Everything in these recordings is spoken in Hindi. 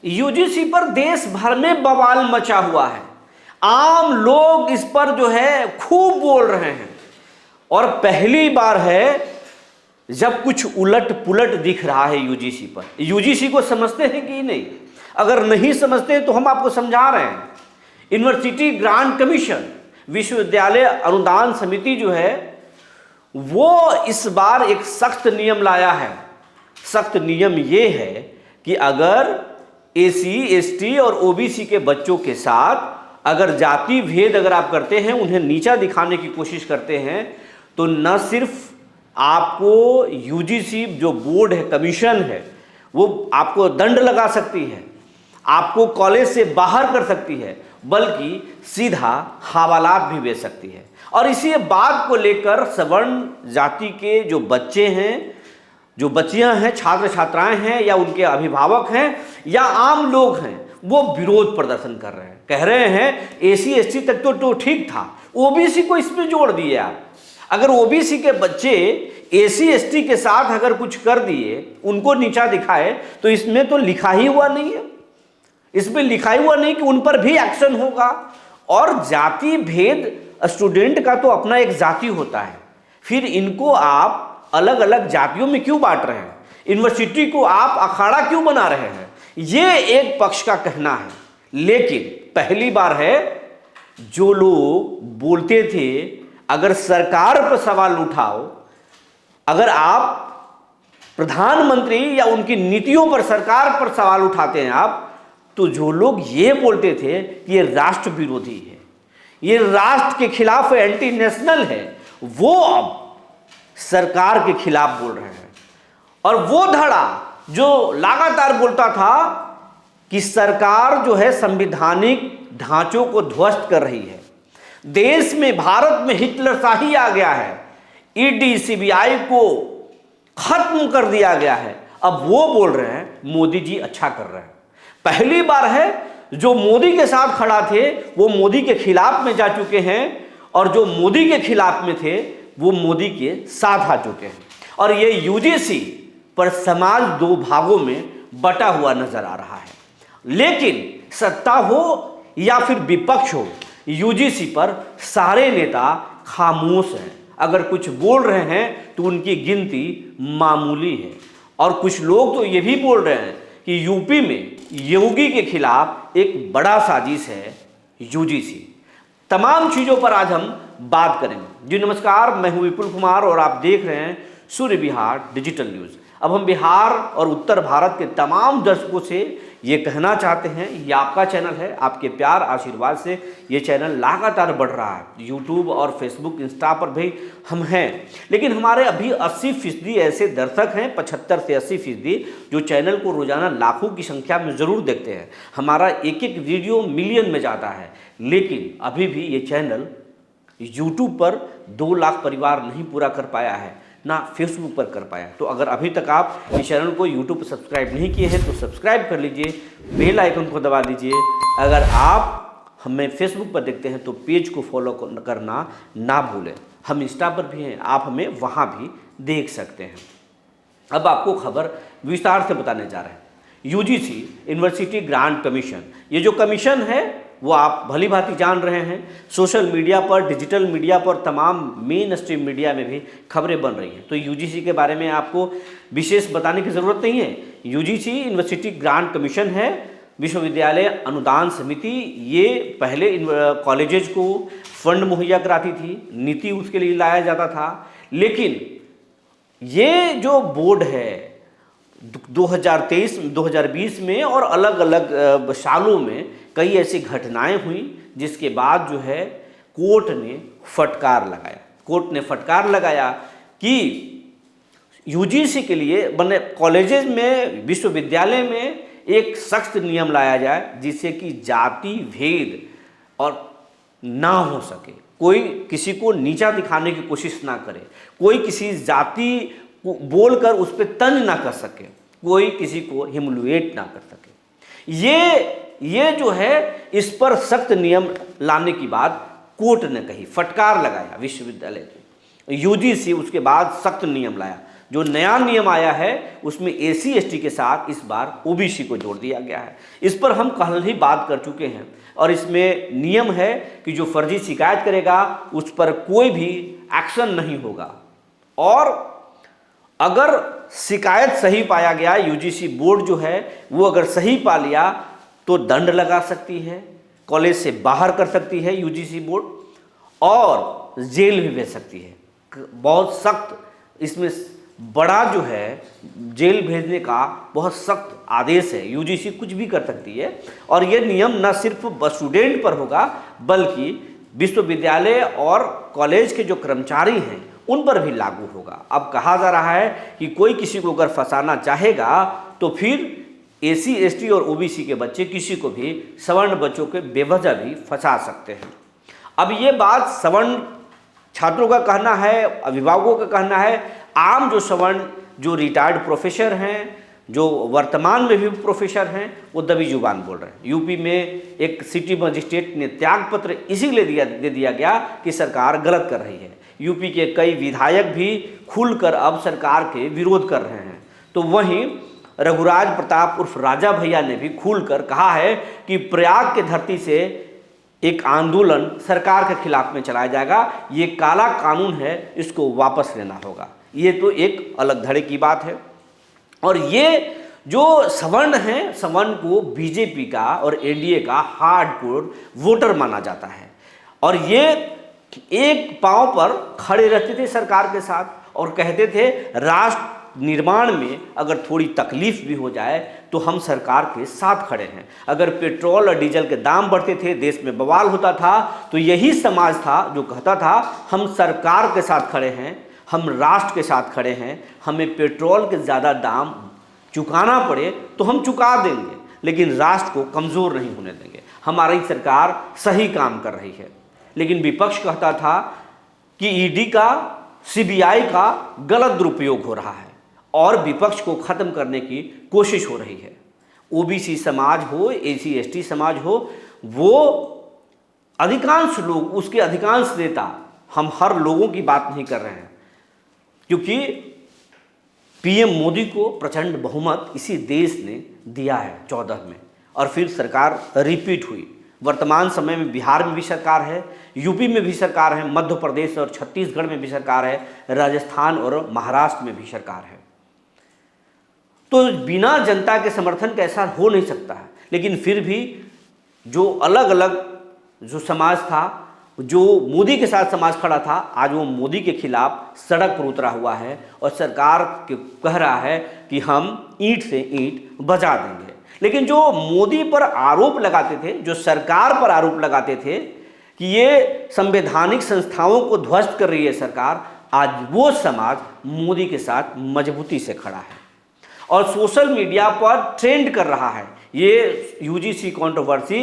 यूजीसी पर देश भर में बवाल मचा हुआ है। आम लोग इस पर जो है खूब बोल रहे हैं और पहली बार है जब कुछ उलट पुलट दिख रहा है यूजीसी पर। यूजीसी को समझते हैं कि नहीं? अगर नहीं समझते तो हम आपको समझा रहे हैं। यूनिवर्सिटी ग्रांट कमीशन, विश्वविद्यालय अनुदान समिति जो है वो इस बार एक सख्त नियम लाया है। सख्त नियम ये है कि अगर एसी, एसटी और ओबीसी के बच्चों के साथ अगर जाति भेद अगर आप करते हैं, उन्हें नीचा दिखाने की कोशिश करते हैं, तो न सिर्फ आपको यूजीसी जो बोर्ड है, कमीशन है, वो आपको दंड लगा सकती है, आपको कॉलेज से बाहर कर सकती है, बल्कि सीधा हवालात भी भेज सकती है। और इसी बात को लेकर सवर्ण जाति के जो बच्चे हैं, जो बच्चियां हैं, छात्र छात्राएं हैं या उनके अभिभावक हैं या आम लोग हैं, वो विरोध प्रदर्शन कर रहे हैं। कह रहे हैं एसी एसटी तक तो ठीक था, ओबीसी को इसमें जोड़ दिए आप। अगर ओबीसी के बच्चे एसी एसटी के साथ अगर कुछ कर दिए, उनको नीचा दिखाए, तो इसमें तो लिखा ही हुआ नहीं है, इसमें लिखा ही हुआ नहीं कि उन पर भी एक्शन होगा। और जाति भेद, स्टूडेंट का तो अपना एक जाति होता है, फिर इनको आप अलग अलग जातियों में क्यों बांट रहे हैं? यूनिवर्सिटी को आप अखाड़ा क्यों बना रहे हैं? ये एक पक्ष का कहना है। लेकिन पहली बार है जो लोग बोलते थे अगर सरकार पर सवाल उठाओ, अगर आप प्रधानमंत्री या उनकी नीतियों पर, सरकार पर सवाल उठाते हैं आप, तो जो लोग ये बोलते थे कि ये राष्ट्र विरोधी है, ये राष्ट्र के खिलाफ एंटी नेशनल है, वो अब सरकार के खिलाफ बोल रहे हैं। और वो धड़ा जो लगातार बोलता था कि सरकार जो है संवैधानिक ढांचों को ध्वस्त कर रही है, देश में, भारत में हिटलरशाही आ गया है, ईडी सीबीआई को खत्म कर दिया गया है, अब वो बोल रहे हैं मोदी जी अच्छा कर रहे हैं। पहली बार है जो मोदी के साथ खड़ा थे वो मोदी के खिलाफ में जा चुके हैं, और जो मोदी के खिलाफ में थे वो मोदी के साथ आ चुके हैं। और ये यूजीसी पर समाज दो भागों में बटा हुआ नजर आ रहा है। लेकिन सत्ता हो या फिर विपक्ष हो, यूजीसी पर सारे नेता खामोश हैं। अगर कुछ बोल रहे हैं तो उनकी गिनती मामूली है। और कुछ लोग तो ये भी बोल रहे हैं कि यूपी में योगी के खिलाफ एक बड़ा साजिश है यूजीसी। तमाम चीज़ों पर आज हम बात करेंगे। जी नमस्कार, मैं हूं विपुल कुमार और आप देख रहे हैं सूर्य बिहार डिजिटल न्यूज़। अब हम बिहार और उत्तर भारत के तमाम दर्शकों से ये कहना चाहते हैं, ये आपका चैनल है, आपके प्यार आशीर्वाद से ये चैनल लगातार बढ़ रहा है। यूट्यूब और फेसबुक, इंस्टा पर भी हम हैं, लेकिन हमारे अभी 80% ऐसे दर्शक हैं, 75 से 80% जो चैनल को रोजाना लाखों की संख्या में ज़रूर देखते हैं। हमारा एक एक वीडियो मिलियन में जाता है, लेकिन अभी भी ये चैनल यूट्यूब पर 2 लाख परिवार नहीं पूरा कर पाया है, ना फेसबुक पर कर पाया। तो अगर अभी तक आप इस चैनल को यूट्यूब पर सब्सक्राइब नहीं किए हैं तो सब्सक्राइब कर लीजिए, बेल आइकन को दबा दीजिए। अगर आप हमें फेसबुक पर देखते हैं तो पेज को फॉलो करना ना भूलें। हम इंस्टा पर भी हैं, आप हमें वहाँ भी देख सकते हैं। अब आपको खबर विस्तार से बताने जा रहे हैं। यूजीसी, यूनिवर्सिटी ग्रांट कमीशन, ये जो कमीशन है वो आप भली भांति जान रहे हैं। सोशल मीडिया पर, डिजिटल मीडिया पर, तमाम मेन स्ट्रीम मीडिया में भी खबरें बन रही हैं। तो यूजीसी के बारे में आपको विशेष बताने की ज़रूरत नहीं है। यूजीसी यूनिवर्सिटी ग्रांट कमीशन है, विश्वविद्यालय अनुदान समिति। ये पहले कॉलेजेस को फंड मुहैया कराती थी, नीति उसके लिए लाया जाता था। लेकिन ये जो बोर्ड है 2023, 2020 में और अलग अलग सालों में कई ऐसी घटनाएं हुई जिसके बाद जो है कोर्ट ने फटकार लगाया। कोर्ट ने फटकार लगाया कि यूजीसी के लिए बने कॉलेजेस में, विश्वविद्यालय में एक सख्त नियम लाया जाए जिससे कि जाति भेद और ना हो सके, कोई किसी को नीचा दिखाने की कोशिश ना करे, कोई किसी जाति को बोलकर उस पर तंज ना कर सके, कोई किसी को ह्यूमिलिएट ना कर सके। ये जो है इस पर सख्त नियम लाने की बात कोर्ट ने कही, फटकार लगाया विश्वविद्यालय को। यूजीसी उसके बाद सख्त नियम लाया। जो नया नियम आया है उसमें एसी एसटी के साथ इस बार ओबीसी को जोड़ दिया गया है। इस पर हम कल ही बात कर चुके हैं और इसमें नियम है कि जो फर्जी शिकायत करेगा उस पर कोई भी एक्शन नहीं होगा, और अगर शिकायत सही पाया गया, यूजीसी बोर्ड जो है वो अगर सही पा लिया तो दंड लगा सकती है, कॉलेज से बाहर कर सकती है यूजीसी बोर्ड, और जेल भी भेज सकती है। बहुत सख्त इसमें बड़ा जो है जेल भेजने का बहुत सख्त आदेश है, यूजीसी कुछ भी कर सकती है। और ये नियम न सिर्फ स्टूडेंट पर होगा बल्कि विश्वविद्यालय और कॉलेज के जो कर्मचारी हैं उन पर भी लागू होगा। अब कहा जा रहा है कि कोई किसी को अगर फंसाना चाहेगा तो फिर एसी एसटी और ओबीसी के बच्चे किसी को भी सवर्ण बच्चों के बेवजह भी फंसा सकते हैं। अब ये बात सवर्ण छात्रों का कहना है, अभिभावकों का कहना है। आम जो सवर्ण जो रिटायर्ड प्रोफेसर हैं, जो वर्तमान में भी प्रोफेसर हैं, वो दबी जुबान बोल रहे हैं। यूपी में एक सिटी मजिस्ट्रेट ने त्यागपत्र इसीलिए दे दिया गया कि सरकार गलत कर रही है। यूपी के कई विधायक भी खुलकर अब सरकार के विरोध कर रहे हैं। तो वहीं रघुराज प्रताप उर्फ राजा भैया ने भी खुलकर कहा है कि प्रयाग के धरती से एक आंदोलन सरकार के खिलाफ में चलाया जाएगा। ये काला कानून है, इसको वापस लेना होगा। ये तो एक अलग धड़े की बात है। और ये जो सवर्ण हैं, सवर्ण को बीजेपी का और एनडीए का हार्डकोर वोटर माना जाता है, और ये एक पांव पर खड़े रहते थे सरकार के साथ और कहते थे राष्ट्र निर्माण में अगर थोड़ी तकलीफ भी हो जाए तो हम सरकार के साथ खड़े हैं। अगर पेट्रोल और डीजल के दाम बढ़ते थे, देश में बवाल होता था, तो यही समाज था जो कहता था हम सरकार के साथ खड़े हैं, हम राष्ट्र के साथ खड़े हैं, हमें पेट्रोल के ज़्यादा दाम चुकाना पड़े तो हम चुका देंगे, लेकिन राष्ट्र को कमज़ोर नहीं होने देंगे, हमारी सरकार सही काम कर रही है। लेकिन विपक्ष कहता था कि ईडी का, सीबीआई का गलत दुरुपयोग हो रहा है और विपक्ष को खत्म करने की कोशिश हो रही है। ओबीसी समाज हो, एसी एसटी समाज हो, वो अधिकांश लोग, उसके अधिकांश नेता, हम हर लोगों की बात नहीं कर रहे हैं, क्योंकि पीएम मोदी को प्रचंड बहुमत इसी देश ने दिया है 14 में, और फिर सरकार रिपीट हुई। वर्तमान समय में बिहार में भी सरकार है, यूपी में भी सरकार है, मध्य प्रदेश और छत्तीसगढ़ में भी सरकार है, राजस्थान और महाराष्ट्र में भी सरकार है। तो बिना जनता के समर्थन का ऐसा हो नहीं सकता है। लेकिन फिर भी जो अलग अलग जो समाज था, जो मोदी के साथ समाज खड़ा था, आज वो मोदी के खिलाफ सड़क पर उतरा हुआ है और सरकार के कह रहा है कि हम ईंट से ईंट बजा देंगे। लेकिन जो मोदी पर आरोप लगाते थे, जो सरकार पर आरोप लगाते थे कि ये संवैधानिक संस्थाओं को ध्वस्त कर रही है सरकार, आज वो समाज मोदी के साथ मजबूती से खड़ा है और सोशल मीडिया पर ट्रेंड कर रहा है। ये यूजीसी कंट्रोवर्सी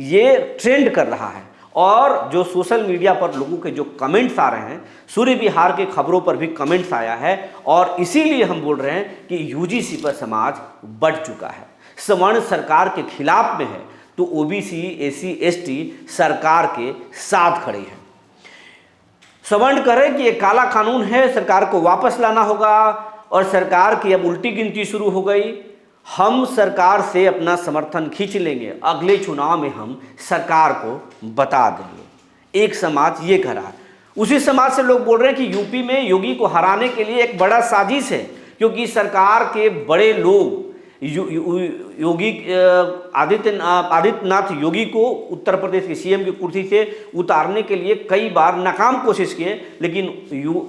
ये ट्रेंड कर रहा है, और जो सोशल मीडिया पर लोगों के जो कमेंट्स आ रहे हैं, सूर्य विहार के खबरों पर भी कमेंट्स आया है, और इसीलिए हम बोल रहे हैं कि यूजीसी पर समाज बढ़ चुका है। सवर्ण सरकार के खिलाफ में है तो ओबीसी, एसी, एसटी सरकार के साथ खड़े हैं। सवर्ण करें कि ये काला कानून है, सरकार को वापस लाना होगा, और सरकार की अब उल्टी गिनती शुरू हो गई। हम सरकार से अपना समर्थन खींच लेंगे, अगले चुनाव में हम सरकार को बता देंगे। एक समाज ये कह रहा है। उसी समाज से लोग बोल रहे हैं कि यूपी में योगी को हराने के लिए एक बड़ा साजिश है, क्योंकि सरकार के बड़े लोग योगी आदित्यनाथ योगी को उत्तर प्रदेश के सीएम की कुर्सी से उतारने के लिए कई बार नाकाम कोशिश किए, लेकिन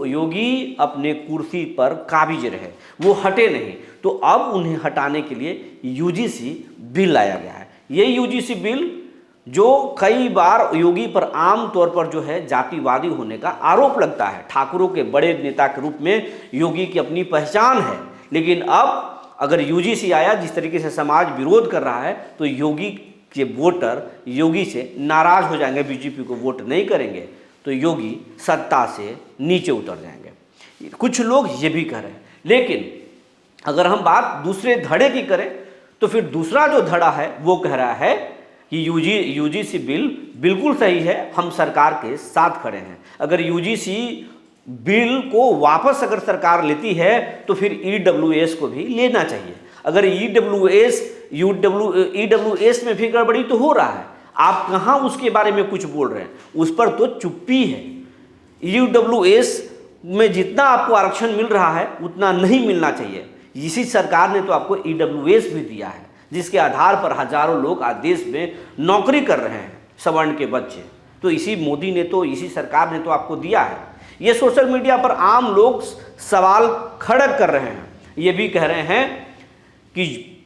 योगी अपने कुर्सी पर काबिज रहे, वो हटे नहीं। तो अब उन्हें हटाने के लिए यूजीसी बिल लाया गया है। ये यूजीसी बिल जो कई बार योगी पर आम तौर पर जो है जातिवादी होने का आरोप लगता है, ठाकुरों के बड़े नेता के रूप में योगी की अपनी पहचान है, लेकिन अब अगर यूजीसी आया, जिस तरीके से समाज विरोध कर रहा है, तो योगी के वोटर योगी से नाराज हो जाएंगे, बीजेपी को वोट नहीं करेंगे, तो योगी सत्ता से नीचे उतर जाएंगे। कुछ लोग ये भी कह रहे हैं। लेकिन अगर हम बात दूसरे धड़े की करें तो फिर दूसरा जो धड़ा है वो कह रहा है कि यूजीसी बिल बिल्कुल सही है, हम सरकार के साथ खड़े हैं। अगर यूजीसी बिल को वापस अगर सरकार लेती है तो फिर ईडब्ल्यूएस को भी लेना चाहिए। अगर ईडब्ल्यूएस में भी गड़बड़ी तो हो रहा है, आप कहाँ उसके बारे में कुछ बोल रहे हैं, उस पर तो चुप्पी है। ईडब्ल्यूएस में जितना आपको आरक्षण मिल रहा है उतना नहीं मिलना चाहिए। इसी सरकार ने तो आपको ईडब्ल्यूएस भी दिया है, जिसके आधार पर हजारों लोग आज देश में नौकरी कर रहे हैं, सवर्ण के बच्चे। तो इसी मोदी ने तो, इसी सरकार ने तो आपको दिया है। ये सोशल मीडिया पर आम लोग सवाल खड़ा कर रहे हैं, ये भी कह रहे हैं कि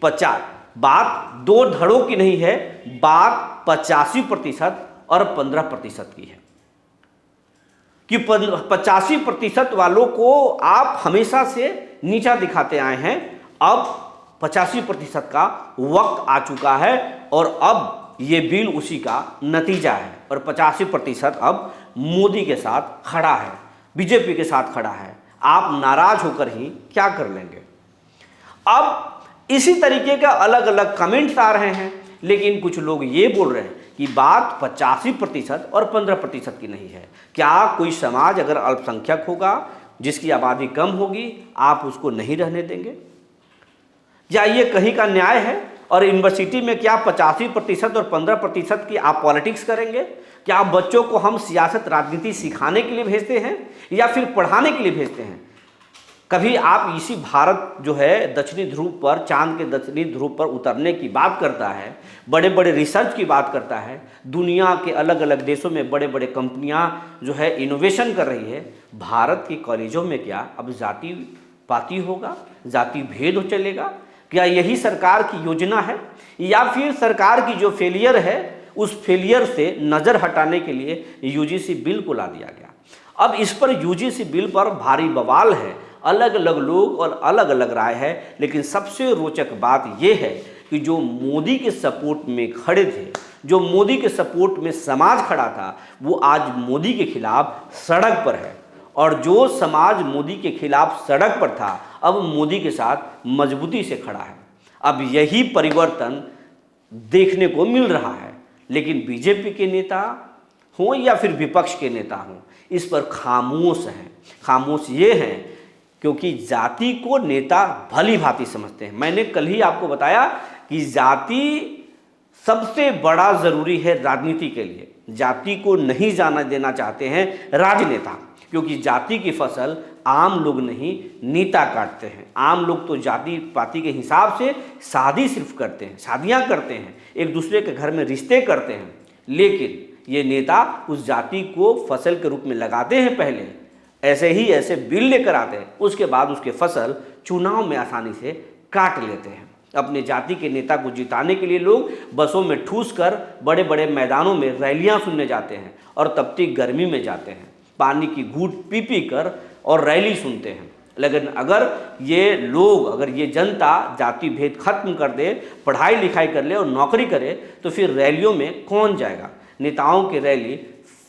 बात दो धड़ों की नहीं है, बात 85% और 15% की है कि 85% वालों को आप हमेशा से नीचा दिखाते आए हैं। अब 85% का वक्त आ चुका है और अब ये बिल उसी का नतीजा है और 85% अब मोदी के साथ खड़ा है, बीजेपी के साथ खड़ा है। आप नाराज होकर ही क्या कर लेंगे। अब इसी तरीके का अलग अलग कमेंट्स आ रहे हैं, लेकिन कुछ लोग ये बोल रहे हैं कि बात 85% और 15% की नहीं है। क्या कोई समाज अगर अल्पसंख्यक होगा, जिसकी आबादी कम होगी, आप उसको नहीं रहने देंगे? क्या ये कहीं का न्याय है? और यूनिवर्सिटी में क्या 85% और 15% की आप पॉलिटिक्स करेंगे? क्या आप बच्चों को हम सियासत राजनीति सिखाने के लिए भेजते हैं या फिर पढ़ाने के लिए भेजते हैं? कभी आप इसी भारत जो है दक्षिणी ध्रुव पर, चांद के दक्षिणी ध्रुव पर उतरने की बात करता है, बड़े बड़े रिसर्च की बात करता है, दुनिया के अलग अलग देशों में बड़े बड़े कंपनियां जो है इनोवेशन कर रही है। भारत के कॉलेजों में क्या अब जाति पाति होगा, जाति भेद चलेगा? क्या यही सरकार की योजना है या फिर सरकार की जो फेलियर है उस फेलियर से नज़र हटाने के लिए यूजीसी बिल को ला दिया गया? अब इस पर यूजीसी बिल पर भारी बवाल है, अलग अलग लोग और अलग अलग राय है। लेकिन सबसे रोचक बात यह है कि जो मोदी के सपोर्ट में खड़े थे, जो मोदी के सपोर्ट में समाज खड़ा था, वो आज मोदी के खिलाफ सड़क पर है। और जो समाज मोदी के खिलाफ सड़क पर था, अब मोदी के साथ मजबूती से खड़ा है। अब यही परिवर्तन देखने को मिल रहा है। लेकिन बीजेपी के नेता हों या फिर विपक्ष के नेता हों, इस पर खामोश हैं। खामोश ये हैं क्योंकि जाति को नेता भली भांति समझते हैं। मैंने कल ही आपको बताया कि जाति सबसे बड़ा ज़रूरी है राजनीति के लिए। जाति को नहीं जाना देना चाहते हैं राजनेता, क्योंकि जाति की फसल आम लोग नहीं नेता काटते हैं। आम लोग तो जाति पाति के हिसाब से शादी सिर्फ करते हैं, शादियां करते हैं, एक दूसरे के घर में रिश्ते करते हैं। लेकिन ये नेता उस जाति को फसल के रूप में लगाते हैं, पहले ऐसे ही ऐसे बिल लेकर आते हैं, उसके बाद उसके फसल चुनाव में आसानी से काट लेते हैं। अपने जाति के नेता को जिताने के लिए लोग बसों में ठूस कर बड़े बड़े मैदानों में रैलियां सुनने जाते हैं और तपती गर्मी में जाते हैं, पानी की घूंट पी पी कर और रैली सुनते हैं। लेकिन अगर ये लोग, अगर ये जनता जाति भेद खत्म कर दे, पढ़ाई लिखाई कर ले और नौकरी करे, तो फिर रैलियों में कौन जाएगा? नेताओं की रैली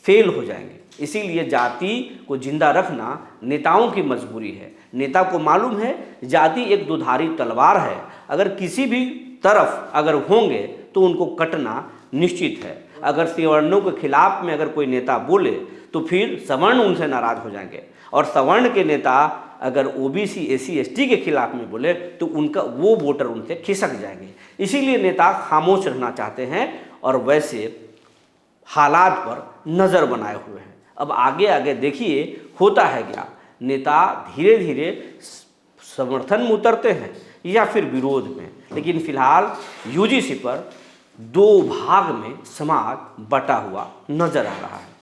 फेल हो जाएंगे। इसीलिए जाति को जिंदा रखना नेताओं की मजबूरी है। नेता को मालूम है जाति एक दुधारी तलवार है, अगर किसी भी तरफ अगर होंगे तो उनको कटना निश्चित है। अगर सवर्णों के खिलाफ में अगर कोई नेता बोले तो फिर सवर्ण उनसे नाराज हो जाएंगे, और सवर्ण के नेता अगर ओबीसी एससी एसटी के खिलाफ में बोले तो उनका वो वोटर उनसे खिसक जाएंगे। इसीलिए नेता खामोश रहना चाहते हैं और वैसे हालात पर नज़र बनाए हुए हैं। अब आगे आगे देखिए होता है क्या। नेता धीरे धीरे समर्थन में उतरते हैं या फिर विरोध में। लेकिन फिलहाल यूजीसी पर दो भाग में समाज बटा हुआ नजर आ रहा है।